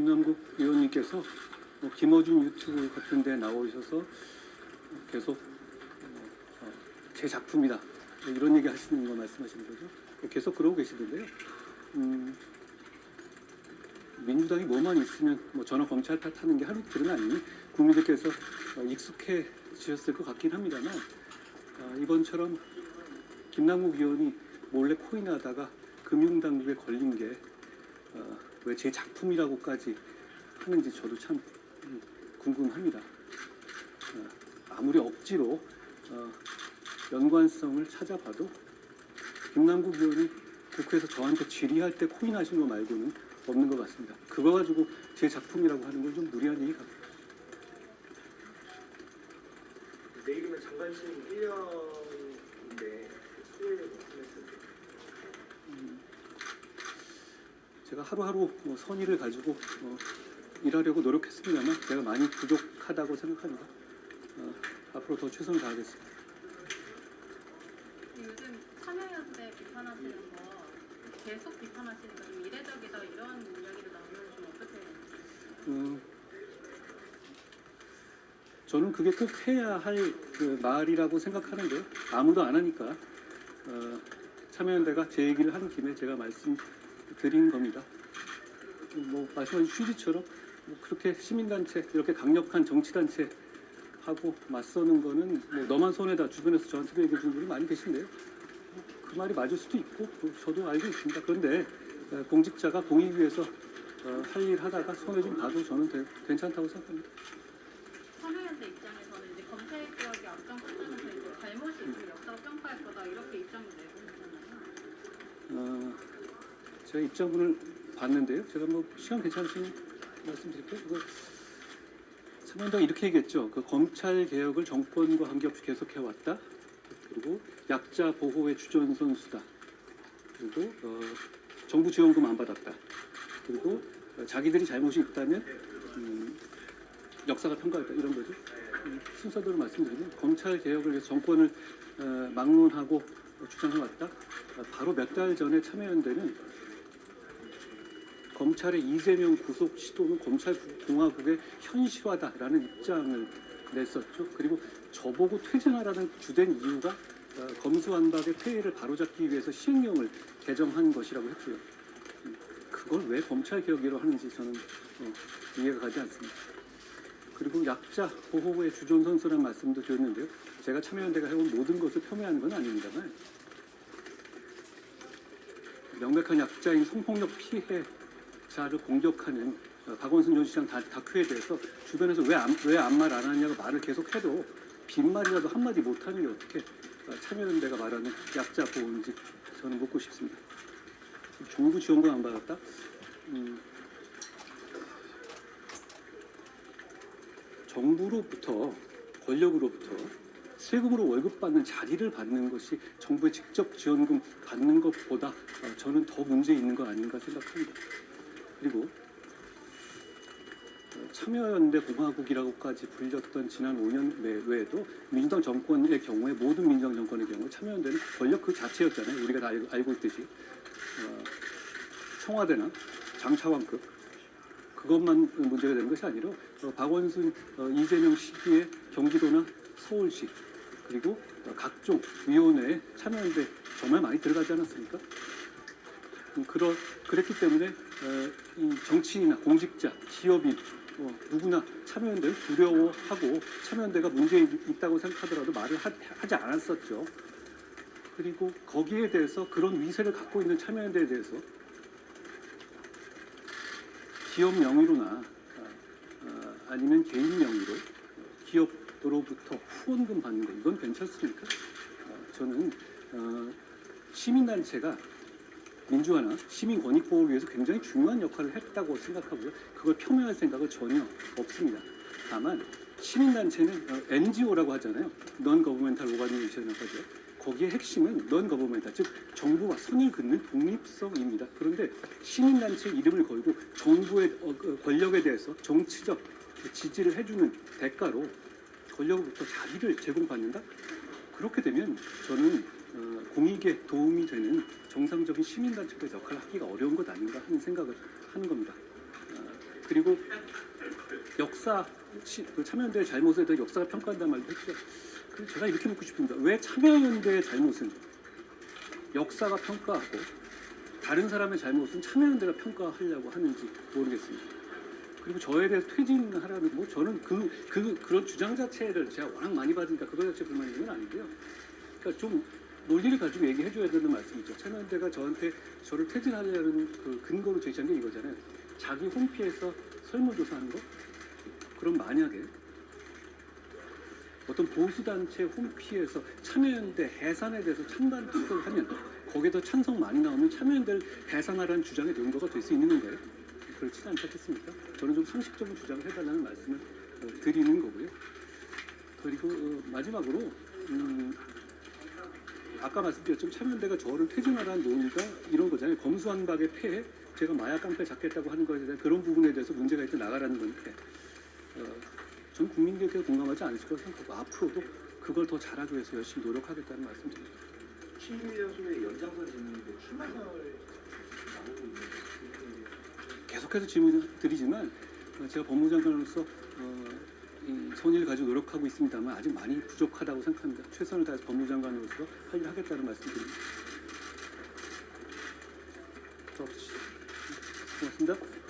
김남국 의원님께서 김어준 유튜브 같은 데 나오셔서 계속 제 작품이다 이런 얘기 하시는 거 말씀하시는 거죠? 계속 그러고 계시던데요. 민주당이 뭐만 있으면 전화 검찰 탓하는 게 하루 이틀은 아니니 국민들께서 익숙해지셨을 것 같긴 합니다만 이번처럼 김남국 의원이 몰래 코인하다가 금융당국에 걸린 게 왜 제 작품이라고까지 하는지 저도 참 궁금합니다. 아무리 억지로 연관성을 찾아봐도 김남국 의원이 국회에서 저한테 질의할 때 코인하신 거 말고는 없는 것 같습니다. 그거 가지고 제 작품이라고 하는 건 좀 무리한 얘기 같아요. 내일이면 장관심 1년인데 수요일에 말씀했는데 제가 하루하루 선의를 가지고 일하려고 노력했습니다만 제가 많이 부족하다고 생각합니다. 앞으로 더 최선을 다하겠습니다. 요즘 참여연대 비판하시는 거 계속 비판하시는 거 좀 이례적이다 이런 이야기를 나오면 좀 어떻게? 저는 그게 꼭 해야 할 그 말이라고 생각하는데요. 아무도 안 하니까 참여연대가 제 얘기를 하는 김에 제가 말씀드린 겁니다. 말씀하신 취지처럼 그렇게 시민단체 이렇게 강력한 정치단체 하고 맞서는 거는 너만 손해다 주변에서 저한테도 얘기해 주는 분이 많이 계신데요. 그 말이 맞을 수도 있고 저도 알고 있습니다. 그런데 공직자가 공익 위해서 할 일 하다가 손해 좀 봐도 저는 괜찮다고 생각합니다. 참여연대 입장에서는 이제 검찰 개혁이 앞장 서면서 이제 잘못이 있으면 역사로 평가할 거다 이렇게 입장을 내고 있잖아요. 제가 입장문을 봤는데요. 제가 시간 괜찮으시면 말씀드릴게요. 참여연대가 이렇게 얘기했죠. 그 검찰 개혁을 정권과 관계없이 계속해왔다. 그리고 약자 보호의 주전선수다. 그리고 정부 지원금 안 받았다. 그리고 자기들이 잘못이 있다면 역사가 평가했다 이런 거죠. 순서대로 말씀드리면 검찰 개혁을 위해서 정권을 막론하고 주장해왔다. 바로 몇 달 전에 참여연대는 검찰의 이재명 구속 시도는 검찰공화국의 현실화다라는 입장을 냈었죠. 그리고 저보고 퇴진하라는 주된 이유가 검수완박의 폐해를 바로잡기 위해서 시행령을 개정한 것이라고 했고요. 그걸 왜 검찰개혁이라고 하는지 저는 이해가 가지 않습니다. 그리고 약자 보호의 주전선수라는 말씀도 드렸는데요. 제가 참여연대가 해온 모든 것을 폄훼하는 건 아닙니다만 명백한 약자인 성폭력 피해자를 공격하는 박원순 전 시장 다큐에 대해서 주변에서 왜 아무 말 안 하냐고 말을 계속해도 빈말이라도 한마디 못하는 게 어떻게 참여연대가 말하는 약자 보호인지 저는 묻고 싶습니다. 정부 지원금 안 받았다? 정부로부터 권력으로부터 세금으로 월급 받는 자리를 받는 것이 정부의 직접 지원금 받는 것보다 저는 더 문제 있는 거 아닌가 생각합니다. 그리고 참여연대 공화국이라고까지 불렸던 지난 5년 외에도 민주당 정권의 경우에 모든 민주당 정권의 경우에 참여연대는 권력 그 자체였잖아요. 우리가 다 알고 있듯이 청와대나 장차관급 그것만 문제가 되는 것이 아니라 박원순, 이재명 시기에 경기도나 서울시 그리고 각종 위원회에 참여연대 정말 많이 들어가지 않았습니까? 그랬기 때문에 이 정치인이나 공직자, 기업인 누구나 참여연대를 두려워하고 참여연대가 문제 있다고 생각하더라도 말을 하지 않았었죠. 그리고 거기에 대해서 그런 위세를 갖고 있는 참여연대에 대해서 기업 명의로나 아니면 개인 명의로 기업으로부터 후원금 받는 거 이건 괜찮습니까? 저는 시민단체가 민주화나 시민 권익 보호를 위해서 굉장히 중요한 역할을 했다고 생각하고요. 그걸 폄훼할 생각은 전혀 없습니다. 다만 시민단체는 NGO라고 하잖아요. Non-Governmental Organization이라고 하죠. 거기에 핵심은 non-governmental, 즉 정부와 선을 긋는 독립성입니다. 그런데 시민단체 이름을 걸고 정부의 권력에 대해서 정치적 지지를 해주는 대가로 권력으로부터 자리를 제공받는다? 그렇게 되면 저는 공익에 도움이 되는 정상적인 시민단체의 역할을 하기가 어려운 것 아닌가 하는 생각을 하는 겁니다. 그리고 역사, 그 참여연대의 잘못에 대해 역사가 평가한다는 말도 했죠. 그래서 제가 이렇게 묻고 싶습니다. 왜 참여연대의 잘못은 역사가 평가하고 다른 사람의 잘못은 참여연대가 평가하려고 하는지 모르겠습니다. 그리고 저에 대해서 퇴진하라는 뭐 저는 그런 주장 자체를 제가 워낙 많이 받으니까 그거 자체 불만인 건 아니고요. 그러니까 좀 논리를 가지고 얘기해 줘야 되는 말씀이죠. 참여연대가 저한테 저를 퇴진하려는 그 근거로 제시한 게 이거잖아요. 자기 홈피에서 설문조사하는 거? 그럼 만약에 어떤 보수단체 홈피에서 참여연대 해산에 대해서 찬반 투표를 하면 거기에 찬성 많이 나오면 참여연대를 해산하라는 주장의 근거가 될 수 있는 건가요? 그렇지 않겠습니까? 저는 좀 상식적인 주장을 해달라는 말씀을 드리는 거고요. 그리고 마지막으로 아까 말씀드렸지만 참여연대가 저를 퇴진하라는 논의가 이런 거잖아요. 검수완박의 폐해, 제가 마약 깡패 잡겠다고 하는 거에 대한 그런 부분에 대해서 문제가 있다 나가라는 건데 전 국민들께 공감하지 않으실 거라고 생각하고 앞으로도 그걸 더 잘하기 위해서 열심히 노력하겠다는 말씀드립니다. 11년 소에 연장선 짓는데 출마설 나오고 있는 계속해서 질문을 드리지만 제가 법무장관으로서 이 선의를 가지고 노력하고 있습니다만 아직 많이 부족하다고 생각합니다. 최선을 다해서 법무장관으로서 할 일을 하겠다는 말씀드립니다. 고맙습니다.